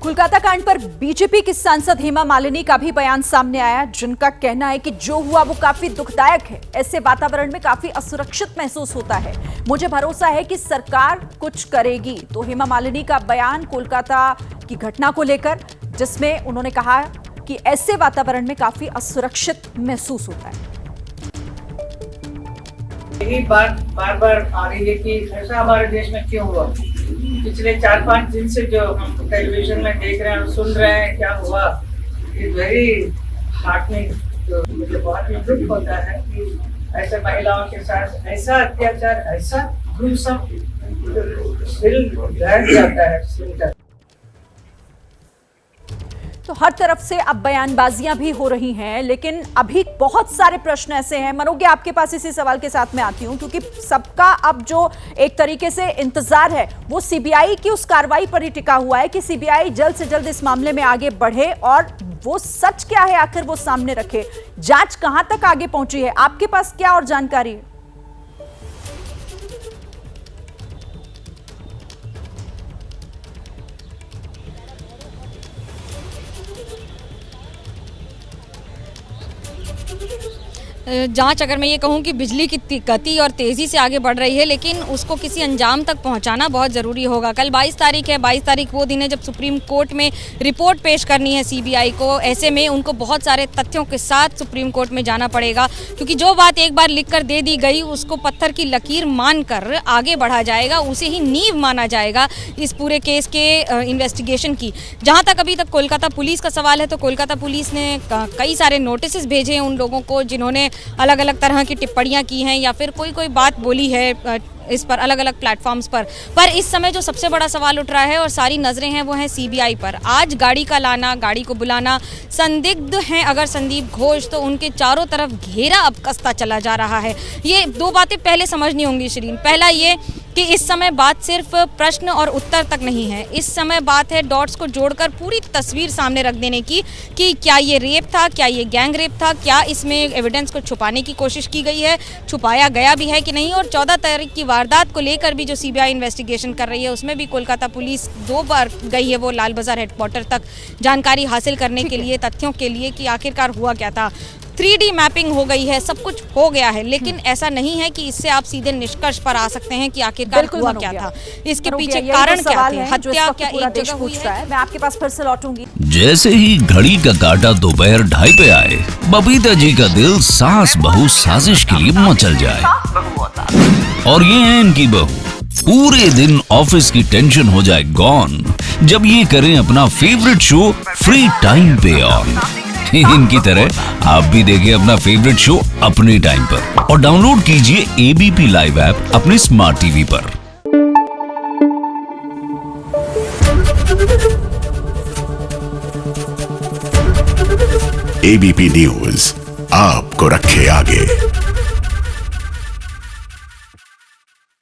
कोलकाता कांड पर बीजेपी की सांसद हेमा मालिनी का भी बयान सामने आया, जिनका कहना है कि जो हुआ वो काफी दुखदायक है। ऐसे वातावरण में काफी असुरक्षित महसूस होता है। मुझे भरोसा है कि सरकार कुछ करेगी। तो हेमा मालिनी का बयान कोलकाता की घटना को लेकर, जिसमें उन्होंने कहा कि ऐसे वातावरण में काफी असुरक्षित महसूस होता है। यही बात बार बार आ रही है कि ऐसा हमारे देश में क्यों हुआ। पिछले 4-5 दिन से जो हम टेलीविजन में देख रहे हैं, सुन रहे हैं, क्या हुआ, इज वेरी हार्टनिंग। तो मुझे बहुत ही दुख होता है कि ऐसे महिलाओं के साथ ऐसा अत्याचार, ऐसा घृणा, दिल दहक जाता है सुनकर। तो हर तरफ से अब बयानबाजियां भी हो रही हैं, लेकिन अभी बहुत सारे प्रश्न ऐसे हैं। मनोज, आपके पास इसी सवाल के साथ मैं आती हूं, क्योंकि सबका अब जो एक तरीके से इंतजार है वो सीबीआई की उस कार्रवाई पर ही टिका हुआ है कि सीबीआई जल्द से जल्द इस मामले में आगे बढ़े और वो सच क्या है आखिर वो सामने रखे। जांच कहां तक आगे पहुंची है, आपके पास क्या और जानकारी है? जांच, अगर मैं ये कहूँ कि बिजली की गति और तेज़ी से आगे बढ़ रही है, लेकिन उसको किसी अंजाम तक पहुंचाना बहुत ज़रूरी होगा। कल 22 तारीख है। 22 तारीख वो दिन है जब सुप्रीम कोर्ट में रिपोर्ट पेश करनी है सीबीआई को। ऐसे में उनको बहुत सारे तथ्यों के साथ सुप्रीम कोर्ट में जाना पड़ेगा, क्योंकि जो बात एक बार लिख कर दे दी गई उसको पत्थर की लकीर मानकर आगे बढ़ा जाएगा, उसे ही नींव माना जाएगा इस पूरे केस के इन्वेस्टिगेशन की। जहाँ तक अभी तक कोलकाता पुलिस का सवाल है, तो कोलकाता पुलिस ने कई सारे नोटिस भेजे हैं उन लोगों को जिन्होंने अलग अलग तरह की टिप्पणियां की हैं या फिर कोई बात बोली है इस पर अलग अलग प्लेटफॉर्म्स पर इस समय जो सबसे बड़ा सवाल उठ रहा है और सारी नज़रें हैं वो हैं सीबीआई पर। आज गाड़ी का लाना, गाड़ी को बुलाना, संदिग्ध हैं अगर संदीप घोष, तो उनके चारों तरफ घेरा अब कसता चला जा रहा है। ये दो बातें पहले समझनी होंगी शिरीन। पहला ये कि इस समय बात सिर्फ प्रश्न और उत्तर तक नहीं है, इस समय बात है डॉट्स को जोड़कर पूरी तस्वीर सामने रख देने की कि क्या ये रेप था, क्या ये गैंग रेप था, क्या इसमें एविडेंस को छुपाने की कोशिश की गई है, छुपाया गया भी है कि नहीं। और 14 तारीख की वारदात को लेकर भी जो सीबीआई इन्वेस्टिगेशन कर रही है उसमें भी कोलकाता पुलिस 2 बार गई है वो लाल बाजार हेडक्वार्टर तक जानकारी हासिल करने के लिए, तथ्यों के लिए कि आखिरकार हुआ क्या था। 3D मैपिंग हो गई है, सब कुछ हो गया है, लेकिन ऐसा नहीं है कि इससे आप सीधे निष्कर्ष पर आ सकते हैं कि आखिरकार हुआ क्या था, इसके पीछे कारण क्या थे, हत्या क्या एक जगह हुई है। मैं आपके पास फिर से लौटूंगी। जैसे ही घड़ी का काटा दोपहर 2:30 पे आए, बबीता जी का दिल सास बहू साजिश के लिए मचल जाए। और ये है इनकी बहू, पूरे दिन ऑफिस की टेंशन हो जाए गॉन जब ये करें अपना फेवरेट शो फ्री टाइम पे ऑन। इनकी तरह आप भी देखिए अपना फेवरेट शो अपने टाइम पर और डाउनलोड कीजिए एबीपी लाइव ऐप अपने स्मार्ट टीवी पर। एबीपी न्यूज आपको रखे आगे।